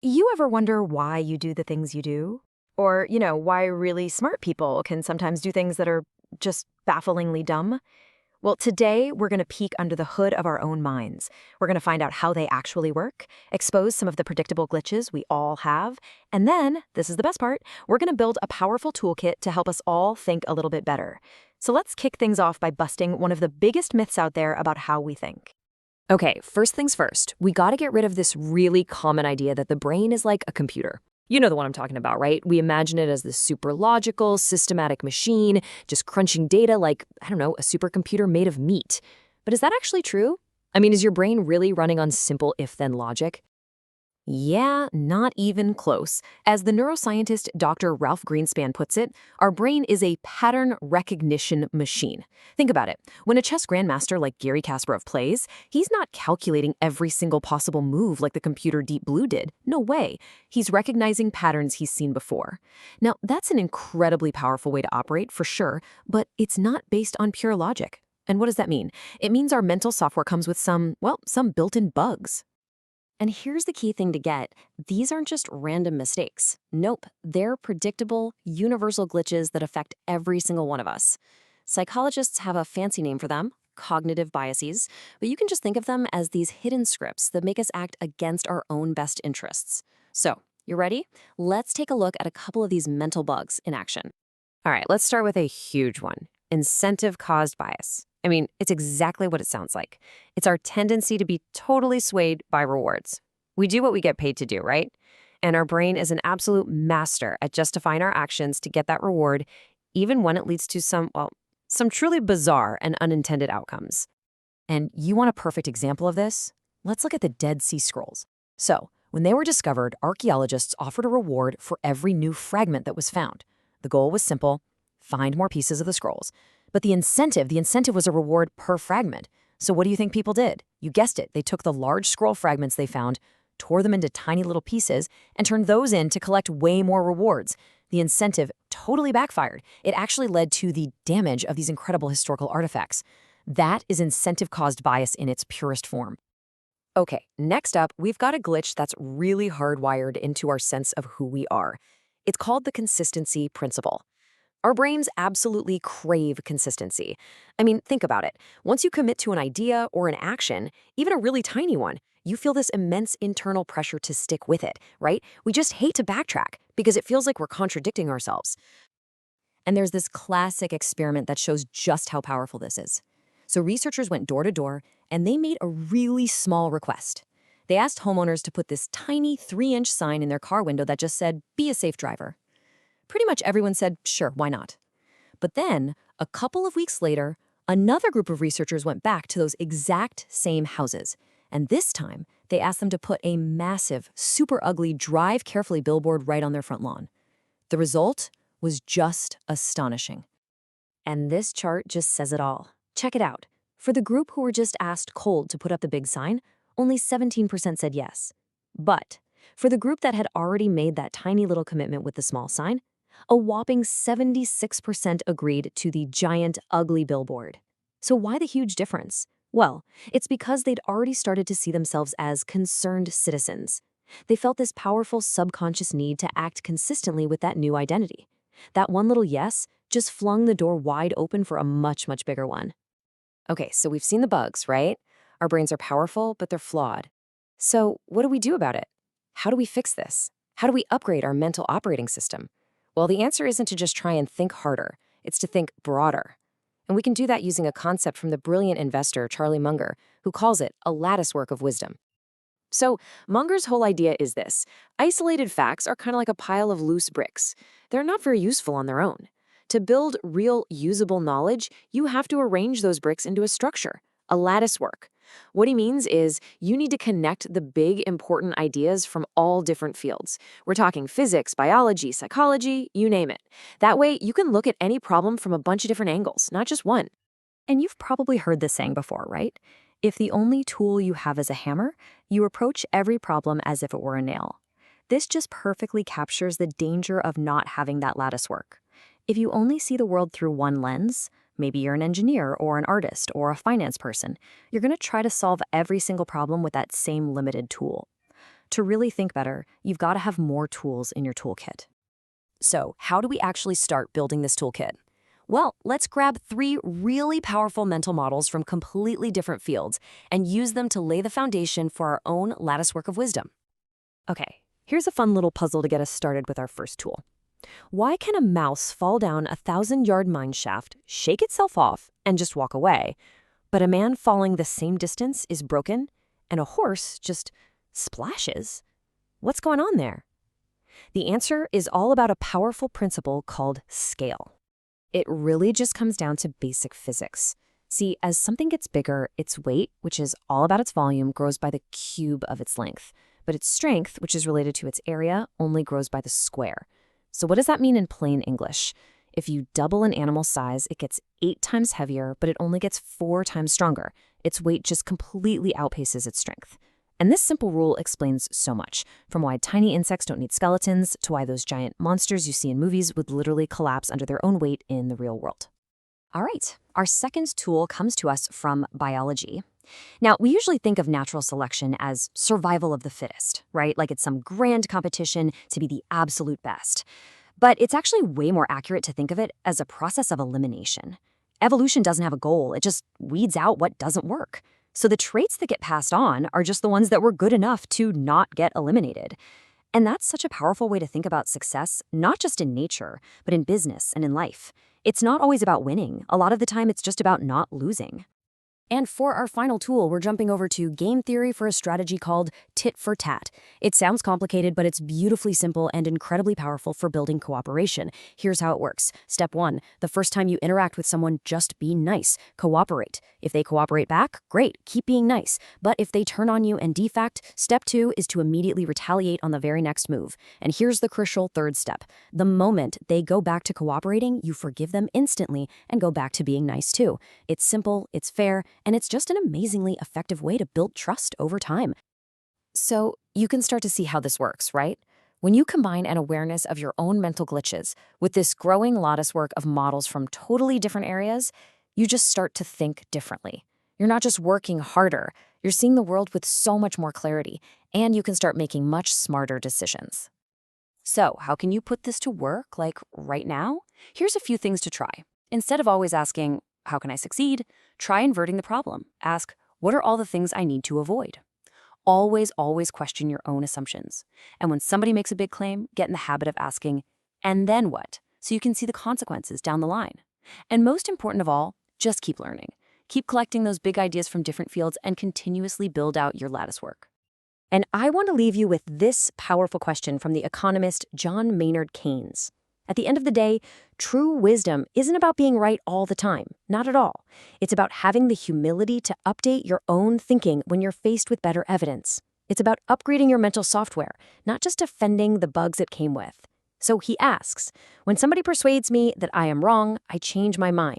You ever wonder why you do the things you do? Or, why really smart people can sometimes do things that are just bafflingly dumb? Well, today we're going to peek under the hood of our own minds. We're going to find out how they actually work, expose some of the predictable glitches we all have, and then, this is the best part, we're going to build a powerful toolkit to help us all think a little bit better. So let's kick things off by busting one of the biggest myths out there about how we think. Okay, first things first, we gotta get rid of this really common idea that the brain is like a computer. You know the one I'm talking about, right? We imagine it as this super logical, systematic machine, just crunching data like, I don't know, a supercomputer made of meat. But is that actually true? I mean, is your brain really running on simple if-then logic? Yeah, not even close. As the neuroscientist Dr. Ralph Greenspan puts it, our brain is a pattern recognition machine. Think about it. When a chess grandmaster like Garry Kasparov plays, he's not calculating every single possible move like the computer Deep Blue did. No way. He's recognizing patterns he's seen before. Now, that's an incredibly powerful way to operate, for sure, but it's not based on pure logic. And what does that mean? It means our mental software comes with some built-in bugs. And here's the key thing to get. These aren't just random mistakes. Nope, they're predictable, universal glitches that affect every single one of us. Psychologists have a fancy name for them, cognitive biases, but you can just think of them as these hidden scripts that make us act against our own best interests. So, you ready? Let's take a look at a couple of these mental bugs in action. All right, let's start with a huge one. Incentive-caused bias. I mean, it's exactly what it sounds like. It's our tendency to be totally swayed by rewards. We do what we get paid to do, right? And our brain is an absolute master at justifying our actions to get that reward, even when it leads to some truly bizarre and unintended outcomes. And you want a perfect example of this? Let's look at the Dead Sea Scrolls. So, when they were discovered, archaeologists offered a reward for every new fragment that was found. The goal was simple: find more pieces of the scrolls. But the incentive was a reward per fragment. So what do you think people did? You guessed it. They took the large scroll fragments they found, tore them into tiny little pieces, and turned those in to collect way more rewards. The incentive totally backfired. It actually led to the damage of these incredible historical artifacts. That is incentive-caused bias in its purest form. Okay, next up, we've got a glitch that's really hardwired into our sense of who we are. It's called the consistency principle. Our brains absolutely crave consistency. I mean, think about it. Once you commit to an idea or an action, even a really tiny one, you feel this immense internal pressure to stick with it, right? We just hate to backtrack because it feels like we're contradicting ourselves. And there's this classic experiment that shows just how powerful this is. So researchers went door to door, and they made a really small request. They asked homeowners to put this tiny 3-inch sign in their car window that just said, "Be a safe driver." Pretty much everyone said, sure, why not? But then, a couple of weeks later, another group of researchers went back to those exact same houses. And this time, they asked them to put a massive, super ugly drive carefully billboard right on their front lawn. The result was just astonishing. And this chart just says it all. Check it out. For the group who were just asked cold to put up the big sign, only 17% said yes. But for the group that had already made that tiny little commitment with the small sign, a whopping 76% agreed to the giant, ugly billboard. So why the huge difference? Well, it's because they'd already started to see themselves as concerned citizens. They felt this powerful subconscious need to act consistently with that new identity. That one little yes just flung the door wide open for a much, much bigger one. Okay, so we've seen the bugs, right? Our brains are powerful, but they're flawed. So what do we do about it? How do we fix this? How do we upgrade our mental operating system? Well, the answer isn't to just try and think harder. It's to think broader. And we can do that using a concept from the brilliant investor Charlie Munger, who calls it a latticework of wisdom. So Munger's whole idea is this: isolated facts are kind of like a pile of loose bricks. They're not very useful on their own. To build real, usable knowledge, you have to arrange those bricks into a structure, a latticework. What he means is you need to connect the big, important ideas from all different fields. We're talking physics, biology, psychology, you name it. That way, you can look at any problem from a bunch of different angles, not just one. And you've probably heard this saying before, right? If the only tool you have is a hammer, you approach every problem as if it were a nail. This just perfectly captures the danger of not having that latticework. If you only see the world through one lens, maybe you're an engineer or an artist or a finance person, you're going to try to solve every single problem with that same limited tool. To really think better, you've got to have more tools in your toolkit. So, how do we actually start building this toolkit? Well, let's grab 3 really powerful mental models from completely different fields and use them to lay the foundation for our own latticework of wisdom. Okay, here's a fun little puzzle to get us started with our first tool. Why can a mouse fall down a 1,000-yard mine shaft, shake itself off, and just walk away, but a man falling the same distance is broken, and a horse just splashes? What's going on there? The answer is all about a powerful principle called scale. It really just comes down to basic physics. See, as something gets bigger, its weight, which is all about its volume, grows by the cube of its length. But its strength, which is related to its area, only grows by the square. So what does that mean in plain English? If you double an animal's size, it gets 8 times heavier, but it only gets 4 times stronger. Its weight just completely outpaces its strength. And this simple rule explains so much, from why tiny insects don't need skeletons to why those giant monsters you see in movies would literally collapse under their own weight in the real world. All right, our second tool comes to us from biology. Now, we usually think of natural selection as survival of the fittest, right? Like it's some grand competition to be the absolute best. But it's actually way more accurate to think of it as a process of elimination. Evolution doesn't have a goal, it just weeds out what doesn't work. So the traits that get passed on are just the ones that were good enough to not get eliminated. And that's such a powerful way to think about success, not just in nature, but in business and in life. It's not always about winning. A lot of the time, it's just about not losing. And for our final tool, we're jumping over to game theory for a strategy called tit for tat. It sounds complicated, but it's beautifully simple and incredibly powerful for building cooperation. Here's how it works. Step 1, the first time you interact with someone, just be nice. Cooperate. If they cooperate back, great, keep being nice. But if they turn on you and defact, step 2 is to immediately retaliate on the very next move. And here's the crucial third step. The moment they go back to cooperating, you forgive them instantly and go back to being nice too. It's simple, it's fair, and it's just an amazingly effective way to build trust over time. So you can start to see how this works, right? When you combine an awareness of your own mental glitches with this growing latticework of models from totally different areas, you just start to think differently. You're not just working harder, you're seeing the world with so much more clarity, and you can start making much smarter decisions. So how can you put this to work, like right now? Here's a few things to try. Instead of always asking, how can I succeed? Try inverting the problem. Ask, what are all the things I need to avoid? Always, always question your own assumptions. And when somebody makes a big claim, get in the habit of asking, and then what? So you can see the consequences down the line. And most important of all, just keep learning. Keep collecting those big ideas from different fields and continuously build out your latticework. And I want to leave you with this powerful question from the economist John Maynard Keynes. At the end of the day, true wisdom isn't about being right all the time. Not at all. It's about having the humility to update your own thinking when you're faced with better evidence. It's about upgrading your mental software, not just defending the bugs it came with. So he asks, when somebody persuades me that I am wrong, I change my mind.